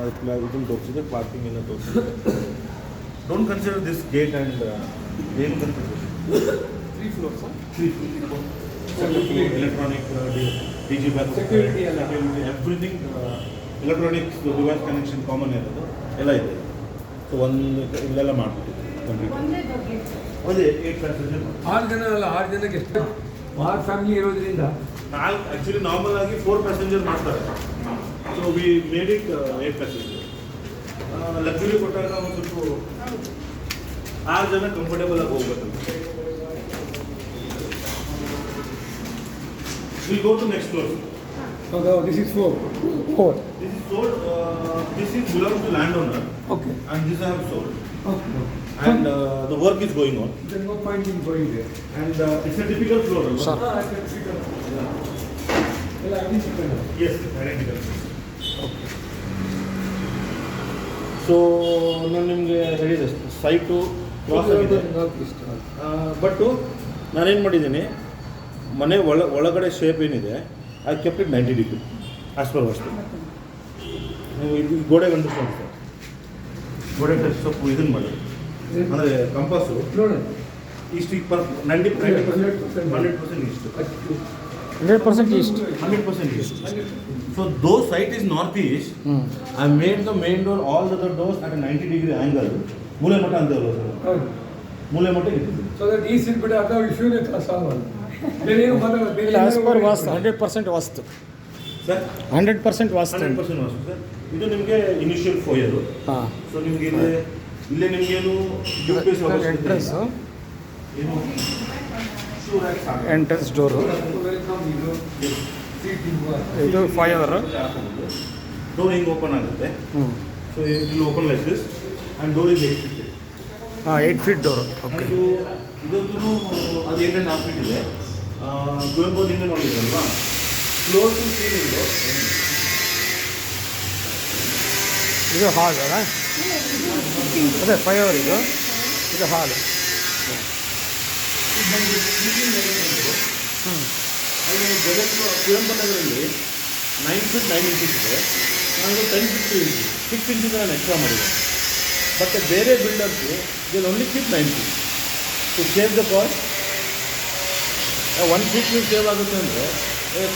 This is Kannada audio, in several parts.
ಇದನ್ನು ತೋರಿಸಿದೆ, ಪಾರ್ಕಿಂಗ್ ಎಲ್ಲ ತೋರಿಸಿದೆ. Don't consider this gate and ಏನು consider 3 floors, sir. 3 floors. Electronic, DG back, Security ಎಲ್ಲ. Everything electronics device connection common ಇರೋದು ಎಲ್ಲ ಇದೆ. ಸೊ ಇಲ್ಲೆಲ್ಲ ಮಾಡಿಬಿಟ್ಟಿದೆ ಕಂಪ್ಲೀಟ್. ಅದೇ 8 ಪ್ಯಾಸೆಂಜರ್ 6 ಜನ ಅಲ್ಲ, 6 ಜನಕ್ಕೆ ಎಷ್ಟು 6 ಫ್ಯಾಮಿಲಿ ಇರೋದ್ರಿಂದ ಆ್ಯಕ್ಚುಲಿ ನಾರ್ಮಲ್ ಆಗಿ 4 ಪ್ಯಾಸೆಂಜರ್ ಮಾಡ್ತಾರೆ. So we made it 8 passenger. Luxury ಕೊಟ್ಟಾಗ ಒಂದು ಸ್ವಲ್ಪ 6 ಜನ ಕಂಫರ್ಟೇಬಲ್ ಆಗಿ ಹೋಗ್ಬೇಕಂತ. We'll go to next floor. Okay, this is 4. This is sold. This is belongs to landowner, Okay. and this I have sold. Okay. And the work is going on. There's no point in going there. And it's a typical floor. Sir. I can see that. Well, identical. Yes, identical. Okay. So ನಾನು ನಿಮಗೆ ಹೇಳಿದೆ ಸೈಟು ಕ್ರಾಸ್ ಆಗಿದೆ. ಬಟ್ಟು ನಾನೇನು ಮಾಡಿದ್ದೀನಿ, ಮನೆ ಒಳಗಡೆ ಶೇಪ್ ಏನಿದೆ I kept it 90 degree as per vastu. ನೀವು ಇದು ಗೋಡೆಗೆ ಅಂಟಿಸ್ಕೊಂಡು ಸರ್, ಗೋಡೆಗೆ ಸ್ವಲ್ಪ ಇದನ್ನು ಮಾಡಿ ಅಂದರೆ ಕಂಪಾಸು ನೋಡಿ ಇಷ್ಟು 100% ಇಷ್ಟು 100% east. 100% east. So though site is northeast, I made the main door, all the other doors at a 90 degree angle. ಮೂಲೆ ಮಠ ಅಂತ ಅಲ್ವಾ ಸರ್, ಹೌದು. ಮೂಲೆ ಮಠ ಇಟ್ಟಿದ್ದೀವಿ. ಸೊ ದಟ್ ಈ ಸಿಟ್ ಬಿಟ್ಟು ಅದ ಇಶ್ಯೂನೇ ಸಾಲ್ವ್ ಆಗುತ್ತೆ. ಬೇರೆ ಏನು ಮಾತಾಡೋದು ಬೇರೆ As per ವಾಸ್ತು 100% ವಾಸ್ತು. ಸರ್ 100% ವಾಸ್ತು. 100% ವಾಸ್ತು ಸರ್. ಇದು ನಿಮಗೆ ಇನಿಷಿಯಲ್ ಫೋಯರು. ಹಾಂ. ಸೊ ನಿಮಗೆ ಇಲ್ಲೇ ನಿಮಗೇನು ಎಂಟ್ರೆನ್ಸ್ ಏನು ಎಂಟ್ರೆನ್ಸ್ ಡೋರು. ವೆಲ್ಕಮ್ ಇದು ಸೀಟ್ ಇದು 5 hour. ಡೋರ್ ಹಿಂಗೆ ಓಪನ್ ಆಗುತ್ತೆ. ಸೊ ಇಲ್ಲಿ open like this and door is 8 feet. ಹಾಂ 8 feet ಡೋರು. ಓಕೆ. ಇದೊಂದು ಅದು 8.5 feet ಇದೆ. ಕುವೆಂಪುದಿಂದ ನೋಡಿದ್ರಲ್ವಾ, ಫ್ಲೋರ್ ಟು ಸೀಲಿಂಗ್. ಇದು ಹಾಲ್ ಅಲ್ಲ, ಅದೇ 5 hour ಇದು ಹಾಲ್. ಅಲ್ಲಿ ಜಗತ್ ಕುವೆಂಪುನಗರಲ್ಲಿ 9 feet 9 inches ಇದೆ. ನಾನು 10 feet 2 inches 6 inches ನಾನು ಎಕ್ಸ್ಟ್ರಾ ಮಾಡಿದೆ. ಬಟ್ ಬೇರೆ builders they'll only keep 9 feet to save the cost. 1 feet ನೀವು ಸೇವ್ ಆಗುತ್ತೆ ಅಂದರೆ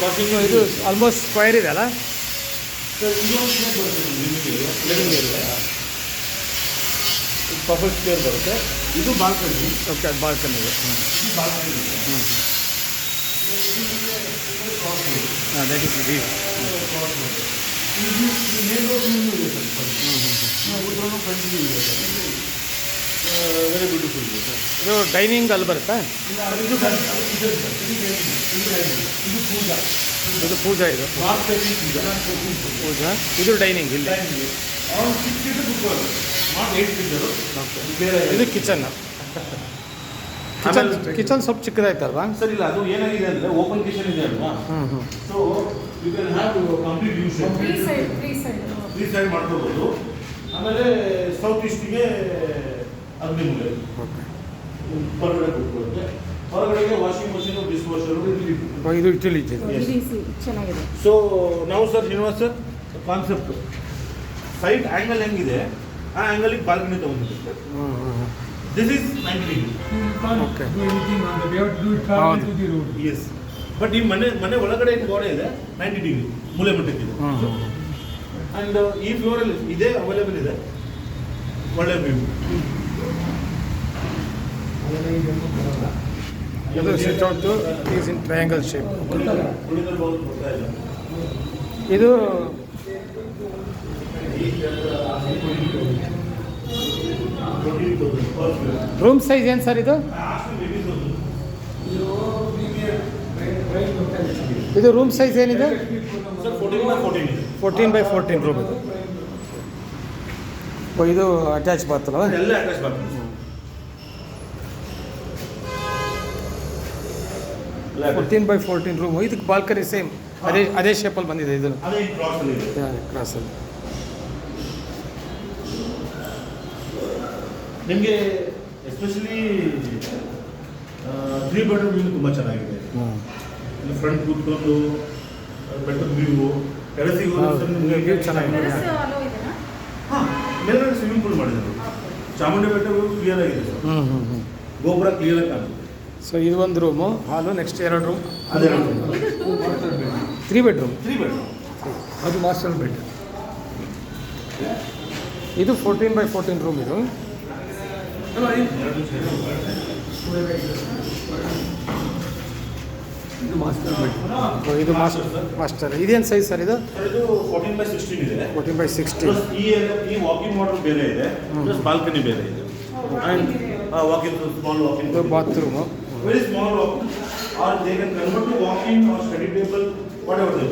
ಕಾಸ್ಟಿಂಗ್ ಇದು ಆಲ್ಮೋಸ್ಟ್ ಸ್ಕ್ವೈರ್ ಇದೆ ಅಲ್ಲ. ಸರ್ ಇನ್ನೊಂದು ಸ್ಕ್ವೇರ್ ಬರುತ್ತೆ ಲಿವಿಂಗ್ ಏರಿಯಾ, ಪರ್ಫೆಕ್ಟ್ ಸ್ಕ್ವೇರ್ ಬರುತ್ತೆ. ಇದು ಬಾಲ್ಕನಿ. ಓಕೆ, ಅದು ಬಾಲ್ಕನಿ ಇದೆ. ಇದು ಬಾಲ್ಕನಿ. ಹಾಂ that is view. Very beautiful ಇದೆ ಸರ್. ಇದು ಡೈನಿಂಗ್ ಅಲ್ಲಿ ಬರುತ್ತಾ? ಇದು ಪೂಜಾ. ಇದು ಪೂಜಾ. ಇದು ಪೂಜಾ. ಇದು ಡೈನಿಂಗ್ ಇಲ್ಲಿ. ಇದು ಕಿಚನ್. ಕಿಚನ್ ಸ್ವಲ್ಪ ಚಿಕ್ಕದಾಯ್ತಲ್ವಾ ಸರ್? ಇಲ್ಲ, ಅದು ಏನಾಗಿದೆ ಅಂದರೆ ಓಪನ್ ಕಿಚನ್ ಇದೆ ಅಲ್ವಾ. So you can have complete use. 3 side ಮಾಡ್ಕೋಬೋದು. ಆಮೇಲೆ ಸೌತ್ ಈಸ್ಟಿಗೆ ಅಗ್ನಿ ಮೂಲೆ ಹೊರಗಡೆ ಕೂತ್ಕೊಳ್ಳುತ್ತೆ. ಹೊರಗಡೆಗೆ ವಾಷಿಂಗ್ ಮಷೀನು, ಡಿಶ್ ವಾಷರು ಇದು ಇಟ್ಟಿಲಿ ಇದೆ. ಚೆನ್ನಾಗಿದೆ. ಸೊ ನಾವು sir Srinivas sir concept site angle ಹೆಂಗಿದೆ ಆ ಆ್ಯಂಗಲಿಗೆ ಬಾಲ್ಕನಿ ತೊಗೊಂಡಿದ್ದೀವಿ. This is 90 degree. Okay. Do anything on the way to do it travel to the road. Yes. But ಈ ಮನೆ ಒಳಗಡೆ ಏನು ಗೋಡೆ ಇದೆ 90 degree ಮೂಲೆ ಮಟ್ಟಕ್ಕಿದೆ. ಆ್ಯಂಡ್ ಈ ಫ್ಲೋರಲ್ಲಿ ಇದೇ ಅವೈಲೇಬಲ್ ಇದೆ. ಒಳ್ಳೆ ವ್ಯೂ. ಇದು sit out is in triangle shape. ಇದು ರೂಮ್ ಸೈಜ್ ಏನು ಸರ್ ಇದು? ಇದು ರೂಮ್ ಸೈಜ್ ಏನಿದೆ? ಸರ್ 14x14 ಇದೆ. 14x14 ರೂಮ್ ಇದು. ಇದು ಅಟ್ಯಾಚ್ ಬಾತ್ರೂಮ್ ಅಲ್ಲ? ಎಲ್ಲ ಅಟ್ಯಾಚ್ ಬಾತ್ರೂಮ್. 14x14 room. ಇದಕ್ಕೆ ಬಾಲ್ಕನಿ ಸೇಮ್ ಅದೇ ಶೇಪಲ್ಲಿ ಬಂದಿದೆ. ಇದು ಅದೇ ಕ್ರಾಸಲ್ಲಿ ಇದೆ. ಕ್ರಾಸಲ್ಲಿ. ನಿಮಗೆ ಎಸ್ಪೆಷಲಿ 3 bedroom ವ್ಯೂ ತುಂಬ ಚೆನ್ನಾಗಿದೆ. ಫ್ರಂಟ್ ಕೂತ್ಕೊಂಡು ಬೆಟ್ಟದ ವ್ಯೂ, ಟೆರೆಸಿಗೆ ವ್ಯೂ ಚೆನ್ನಾಗಿದೆ. ಹಾಂ, ಮೇಲ್ಗಡೆ ಸ್ವಿಮ್ಮಿಂಗ್ ಪೂಲ್ ಮಾಡಿದ್ದಾರೆ. ಚಾಮುಂಡಿ ಬೆಟ್ಟ ಕ್ಲಿಯರ್ ಆಗಿದೆ ಸರ್, ಹ್ಞೂ ಗೋಪುರ ಕ್ಲಿಯರ್ ಆಗಿ ಕಾಣುತ್ತೆ. ಸೊ ಇದು ಒಂದು ರೂಮು, ಹಾಲು, ನೆಕ್ಸ್ಟ್ 2 ರೂಮ್, ಅದೇ ಮಾಸ್ಟರ್ ಬೆಡ್ 3 ಬೆಡ್ರೂಮ್. 3 ಬೆಡ್. ಅದು ಮಾಸ್ಟರ್ ಬೆಡ್. ಇದು 14x14 ರೂಮ್ ಇದು. ಅಲ್ಲ ಇದು ಮಾಸ್ಟರ್ ಬೆಡ್. ಸೊ ಇದು ಮಾಸ್ಟರ್. ಇದೇನು ಸೈಜ್ ಸರ್ ಇದು? ಸರ್ ಇದು 14x16 ಇದೆ. 14x16. ಪ್ಲಸ್ ಈ ವಾಕಿಂಗ್ ವಾಟರ್ ಬೇರೆ ಇದೆ, ಪ್ಲಸ್ ಬಾಲ್ಕನಿ ಬೇರೆ ಇದೆ. ಆ್ಯಂಡ್ ವಾಕಿಂಗ್ ಸ್ಮಾಲ್ ವಾಕಿಂಗ್ ಇದು bathroom. Very small walking, or they can convert to walking or study table, whatever they.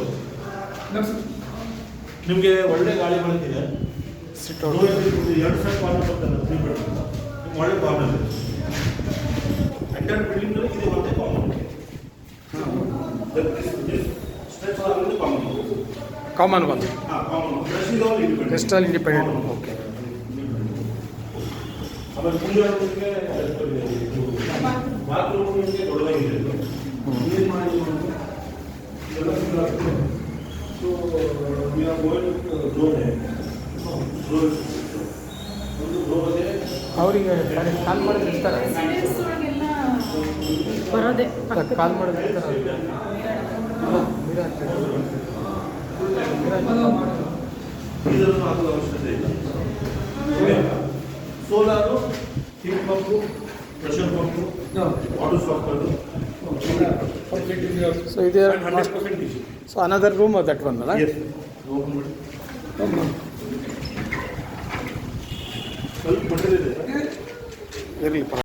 ನಿಮಗೆ ಒಳ್ಳೆ ಗಾಳಿ ಬರ್ತಿದೆ. ಸಿಟ್ ಔಟ್. 2 ಸೈಡ್ ಕಾರ್ನರ್ ಬರ್ತದೆ 3 ಬೆಡ್. ಒಳ್ಳೆ ಕಾರ್ನರ್ ಇದೆ. ಎಂಟರ್ ಬಿಲ್ಡಿಂಗ್ ಇದೆ ಒಂದೇ ಕಾಮನ್. ಸ್ಟೆಪ್ಸ್ ಆಗೋದು ಕಾಮನ್. ಕಾಮನ್ ಒಂದು. ಹಾಂ, common. Rest is all independent. Rest all independent. Okay. ಆಮೇಲೆ ಮುಂದೆ ಬಾತ್ರೂಮ್ ನಿಮಗೆ ದೊಡ್ಡದಾಗಿದೆ ಇದು. ಏನು ಮಾಡಿದ್ರು so we are going door ಇದೆ. ಒಂದು ಡೋರ್ ಇದೆ. ಅವರಿಗೆ ಕಾಲ್ ಮಾಡಿದ್ರೆ ಇರ್ತಾರೆ. ಬರೋದೇ ಕಾಲ್ ಮಾಡಿದ್ರೆ ಇರ್ತಾರೆ. ಇದನ್ನು ಹಾಕುವ ಅವಶ್ಯಕತೆ ಇಲ್ಲ. Solar, heat pump, pressure pump, water softer, so ಇದೆ. 100% easy. So another room that one ಅಲ್ಲ? Yes. ಓಪನ್ ಮಾಡಿ. ಸ್ವಲ್ಪ ಮಟ್ಟರಿದೆ. ಇರಲಿ.